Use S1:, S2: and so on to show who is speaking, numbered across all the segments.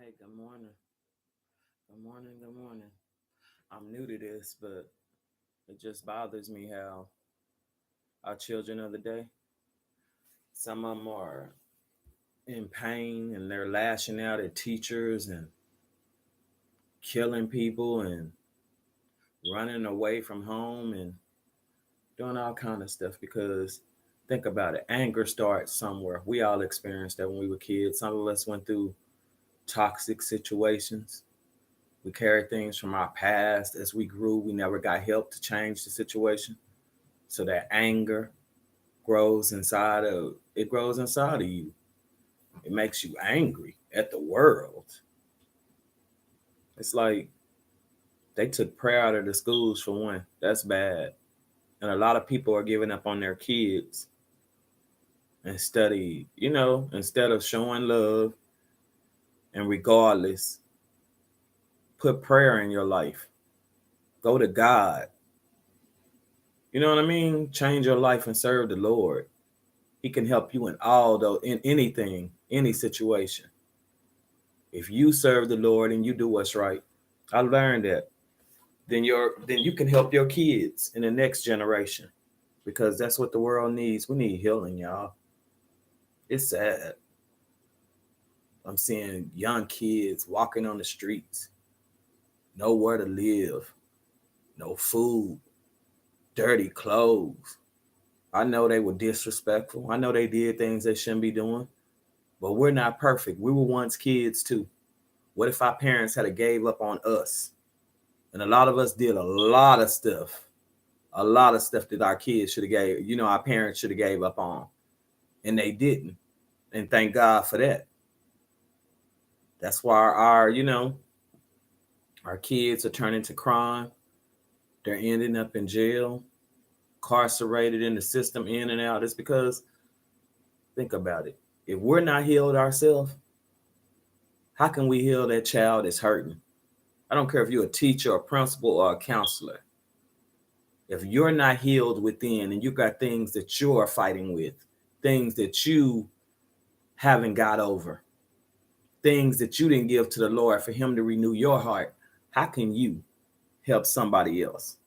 S1: Hey, good morning. Good morning. Good morning. I'm new to this, but it just bothers me how our children of the day, some of them are in pain and they're lashing out at teachers and killing people and running away from home and doing all kind of stuff because think about it, anger starts somewhere. We all experienced that when we were kids. Some of us went through toxic situations. We carried things from our past as we grew. We never got help to change the situation. So that anger grows inside of you. It makes you angry at the world. It's like they took prayer out of the schools for one. That's bad. And a lot of people are giving up on their kids instead of showing love and regardless, put prayer in your life. Go to God. You know what I mean? Change your life and serve the Lord. He can help you in anything, any situation. If you serve the Lord and you do what's right, I learned that. Then you can help your kids in the next generation because that's what the world needs. We need healing, y'all. It's sad. I'm seeing young kids walking on the streets, nowhere to live, no food, dirty clothes. I know they were disrespectful. I know they did things they shouldn't be doing, but we're not perfect. We were once kids too. What if our parents had gave up on us? And a lot of us did a lot of stuff that our kids should have our parents should have gave up on, and they didn't. And thank God for that. That's why our kids are turning to crime. They're ending up in jail, incarcerated in the system, in and out. It's because, think about it. If we're not healed ourselves, how can we heal that child that's hurting? I don't care if you're a teacher, a principal, or a counselor. If you're not healed within and you got things that you're fighting with, things that you haven't got over, things that you didn't give to the Lord for him to renew your heart, how can you help somebody else?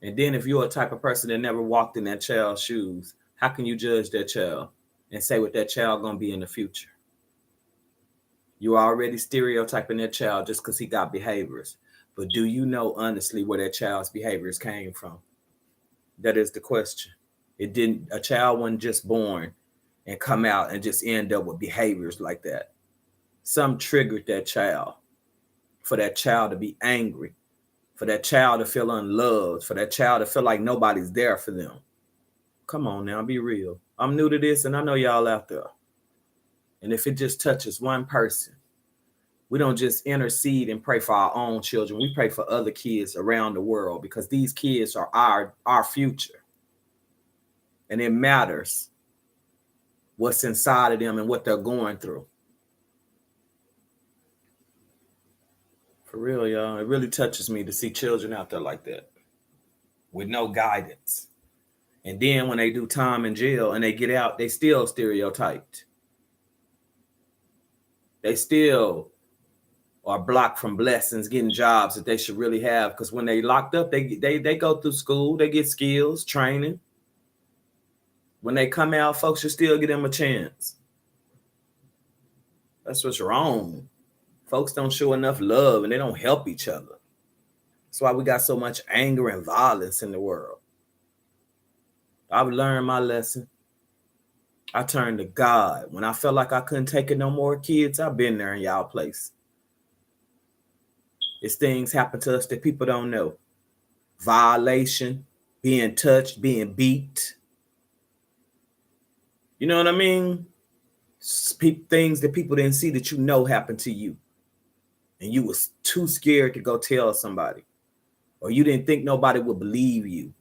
S1: And then if you're a type of person that never walked in that child's shoes, how can you judge that child and say what that child gonna be in the future? You're already stereotyping that child just because he got behaviors. But do you know honestly where that child's behaviors came from? That is the question. A child wasn't just born and come out and just end up with behaviors like that. Some triggered that child for that child to be angry, for that child to feel unloved, for that child to feel like nobody's there for them. Come on now, be real. I'm new to this and I know y'all out there. And if it just touches one person, we don't just intercede and pray for our own children. We pray for other kids around the world because these kids are our future. And it matters what's inside of them and what they're going through. For real, y'all. It really touches me to see children out there like that with no guidance. And then when they do time in jail and they get out, they still stereotyped. They still are blocked from blessings, getting jobs that they should really have. Because when they locked up, they go through school, they get skills, training. When they come out, folks should still give them a chance. That's what's wrong. Folks don't show enough love and they don't help each other. That's why we got so much anger and violence in the world. I've learned my lesson. I turned to God. When I felt like I couldn't take it no more, kids, I've been there in y'all place. It's things happen to us that people don't know. Violation, being touched, being beat. You know what I mean? Things that people didn't see that happened to you. And you was too scared to go tell somebody. Or you didn't think nobody would believe you.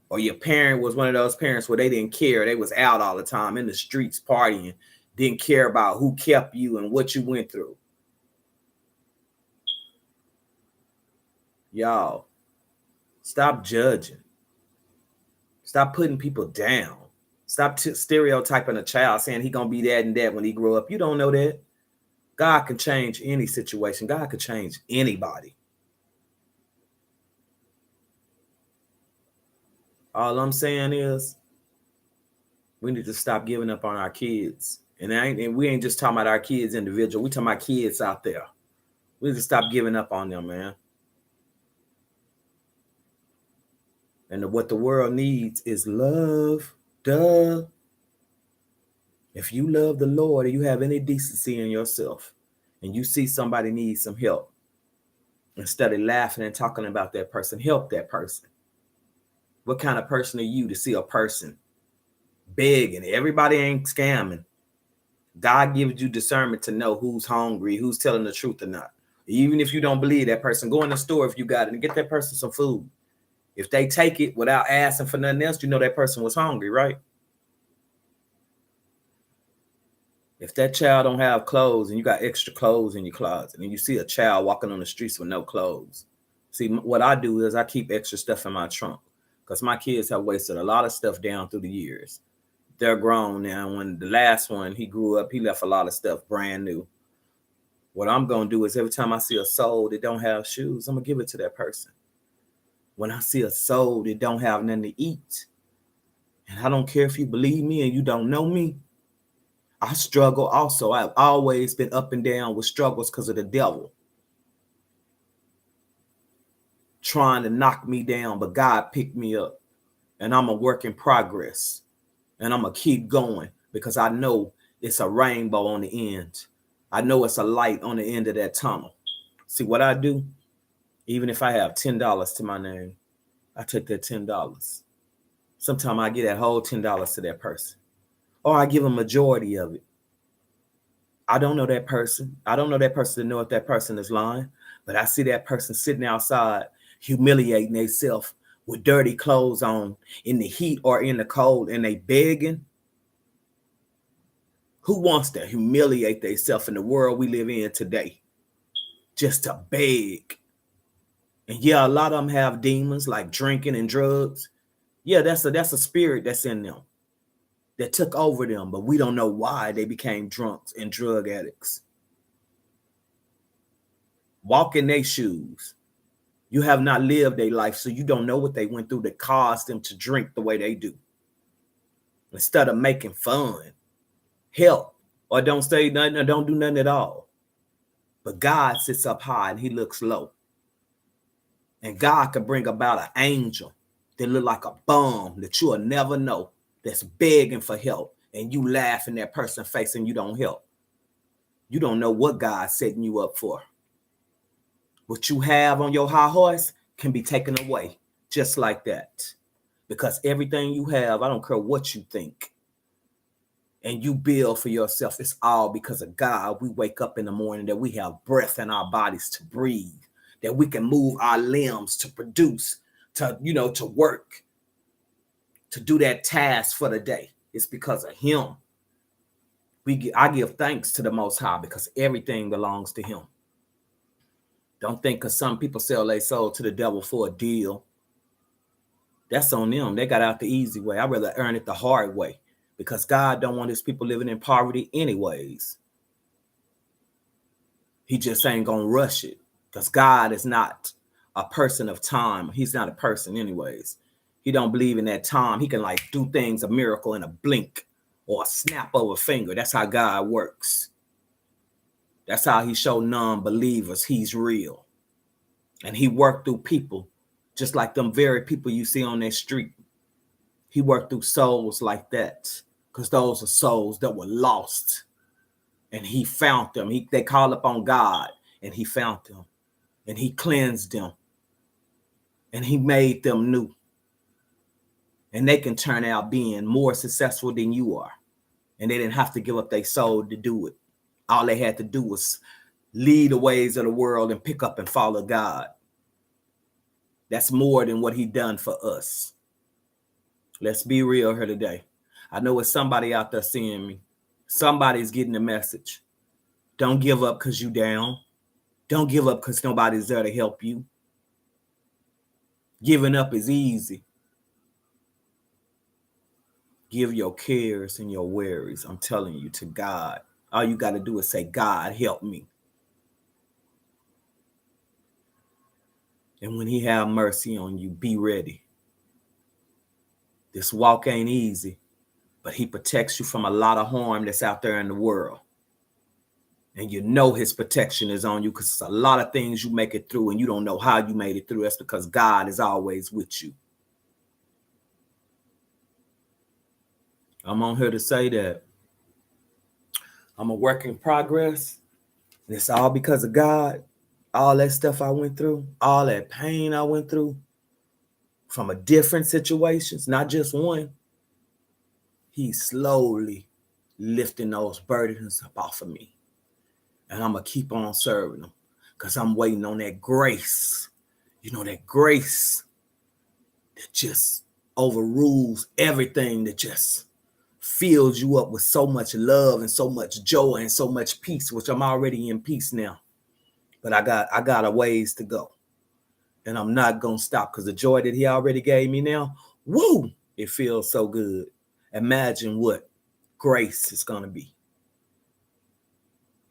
S1: Or your parent was one of those parents where they didn't care. They was out all the time in the streets partying. Didn't care about who kept you and what you went through. Y'all, stop judging. Stop putting people down. Stop stereotyping a child saying he gonna be that and that when he grow up. You don't know that. God can change any situation. God can change anybody. All I'm saying is we need to stop giving up on our kids. And we ain't just talking about our kids individual. We talking about kids out there. We need to stop giving up on them, man. And what the world needs is love. Duh. If you love the Lord and you have any decency in yourself and you see somebody needs some help, instead of laughing and talking about that person, help that person. What kind of person are you to see a person begging? Everybody ain't scamming. God gives you discernment to know who's hungry, who's telling the truth or not. Even if you don't believe that person, go in the store if you got it and get that person some food. If they take it without asking for nothing else, you know that person was hungry, right? If that child don't have clothes and you got extra clothes in your closet and you see a child walking on the streets with no clothes, see, what I do is I keep extra stuff in my trunk because my kids have wasted a lot of stuff down through the years. They're grown now. When the last one, he grew up, he left a lot of stuff brand new. What I'm going to do is every time I see a soul that don't have shoes, I'm going to give it to that person. When I see a soul that don't have nothing to eat, and I don't care if you believe me and you don't know me, I struggle also. I've always been up and down with struggles because of the devil trying to knock me down, but God picked me up, and I'm a work in progress, and I'm going to keep going because I know it's a rainbow on the end. I know it's a light on the end of that tunnel. See what I do? Even if I have $10 to my name, I take that $10. Sometimes I give that whole $10 to that person, or I give a majority of it. I don't know that person. I don't know that person to know if that person is lying, but I see that person sitting outside humiliating themselves with dirty clothes on in the heat or in the cold, and they begging. Who wants to humiliate themselves in the world we live in today? Just to beg. And yeah, a lot of them have demons like drinking and drugs. Yeah, that's a spirit that's in them that took over them, but we don't know why they became drunks and drug addicts. Walk in their shoes. You have not lived their life, so you don't know what they went through that caused them to drink the way they do. Instead of making fun, help, or don't say nothing or don't do nothing at all. But God sits up high and he looks low. And God can bring about an angel that look like a bum that you'll never know that's begging for help, and you laugh in that person's face and you don't help. You don't know what God's setting you up for. What you have on your high horse can be taken away just like that. Because everything you have, I don't care what you think, and you build for yourself, it's all because of God. We wake up in the morning, that we have breath in our bodies to breathe, that we can move our limbs to produce, to work, to do that task for the day. It's because of him. I give thanks to the Most High because everything belongs to him. Don't think because some people sell their soul to the devil for a deal. That's on them. They got out the easy way. I'd rather earn it the hard way because God don't want his people living in poverty anyways. He just ain't going to rush it because God is not a person of time. He's not a person anyways. He don't believe in that time. He can do things, a miracle in a blink or a snap of a finger. That's how God works. That's how he showed non-believers he's real. And he worked through people just like them very people you see on that street. He worked through souls like that because those are souls that were lost. And he found them. They called upon God and he found them. And he cleansed them. And he made them new. And they can turn out being more successful than you are. And they didn't have to give up their soul to do it. All they had to do was lead the ways of the world and pick up and follow God. That's more than what he done for us. Let's be real here today. I know it's somebody out there seeing me. Somebody's getting the message. Don't give up because you down. Don't give up because nobody's there to help you. Giving up is easy. Give your cares and your worries, I'm telling you, to God. All you got to do is say, God, help me. And when he have mercy on you, be ready. This walk ain't easy, but he protects you from a lot of harm that's out there in the world. And you know his protection is on you because it's a lot of things you make it through and you don't know how you made it through. That's because God is always with you. I'm on here to say that I'm a work in progress. And it's all because of God. All that stuff I went through, all that pain I went through from a different situations, not just one. He's slowly lifting those burdens up off of me. And I'm going to keep on serving him because I'm waiting on that grace. You know, that grace that just overrules everything, that just fills you up with so much love and so much joy and so much peace, which I'm already in peace now. But I got a ways to go. And I'm not going to stop because the joy that he already gave me now, woo, it feels so good. Imagine what grace is going to be.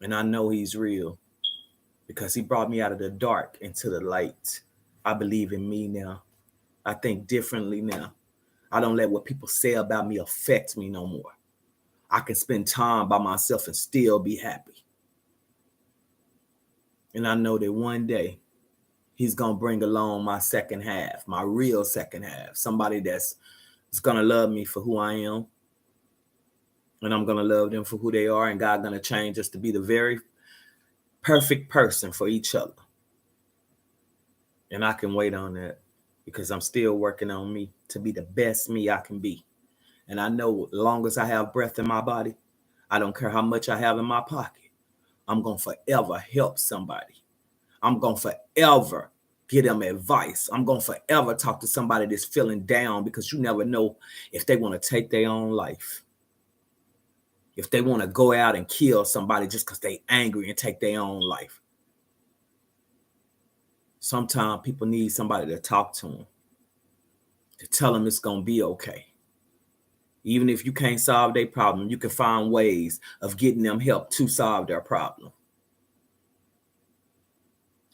S1: And I know he's real because he brought me out of the dark into the light. I believe in me now. I think differently now. I don't let what people say about me affect me no more. I can spend time by myself and still be happy. And I know that one day he's going to bring along my second half, my real second half, somebody that's going to love me for who I am. And I'm going to love them for who they are. And God's going to change us to be the very perfect person for each other. And I can wait on that because I'm still working on me to be the best me I can be. And I know as long as I have breath in my body, I don't care how much I have in my pocket, I'm going to forever help somebody. I'm going to forever give them advice. I'm going to forever talk to somebody that's feeling down because you never know if they want to take their own life. If they want to go out and kill somebody just because they angry and take their own life. Sometimes people need somebody to talk to them, to tell them it's going to be okay. Even if you can't solve their problem, you can find ways of getting them help to solve their problem.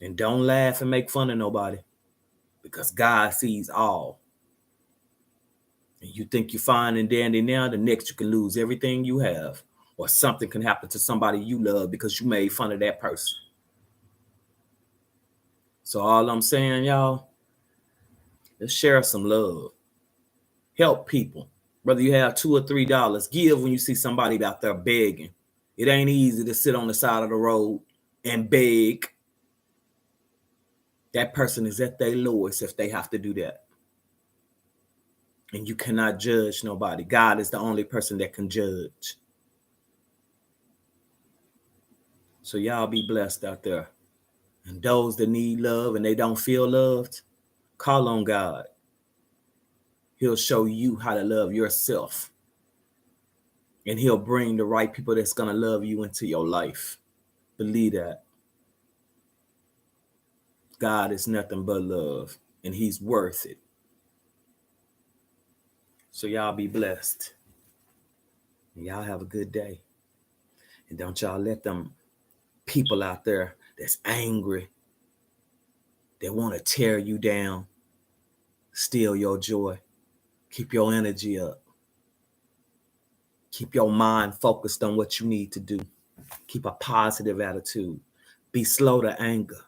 S1: And don't laugh and make fun of nobody because God sees all. And you think you're fine and dandy now, the next you can lose everything you have, or something can happen to somebody you love because you made fun of that person. So all I'm saying, y'all, let's share some love. Help people. Whether you have $2 or $3, give when you see somebody out there begging. It ain't easy to sit on the side of the road and beg. That person is at their lowest if they have to do that. And you cannot judge nobody. God is the only person that can judge. So y'all be blessed out there. And those that need love and they don't feel loved, call on God. He'll show you how to love yourself. And he'll bring the right people that's going to love you into your life. Believe that. God is nothing but love, and he's worth it. So y'all be blessed. And y'all have a good day. And don't y'all let them people out there that's angry, that want to tear you down, steal your joy. Keep your energy up. Keep your mind focused on what you need to do. Keep a positive attitude. Be slow to anger.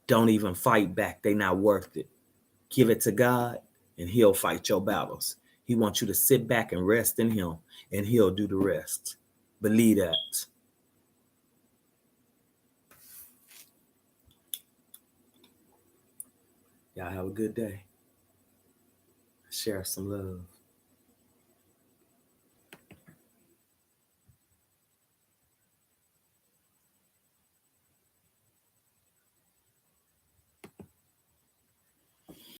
S1: Don't even fight back. They're not worth it. Give it to God and he'll fight your battles. He wants you to sit back and rest in him and he'll do the rest. Believe that. Y'all have a good day. Share some love.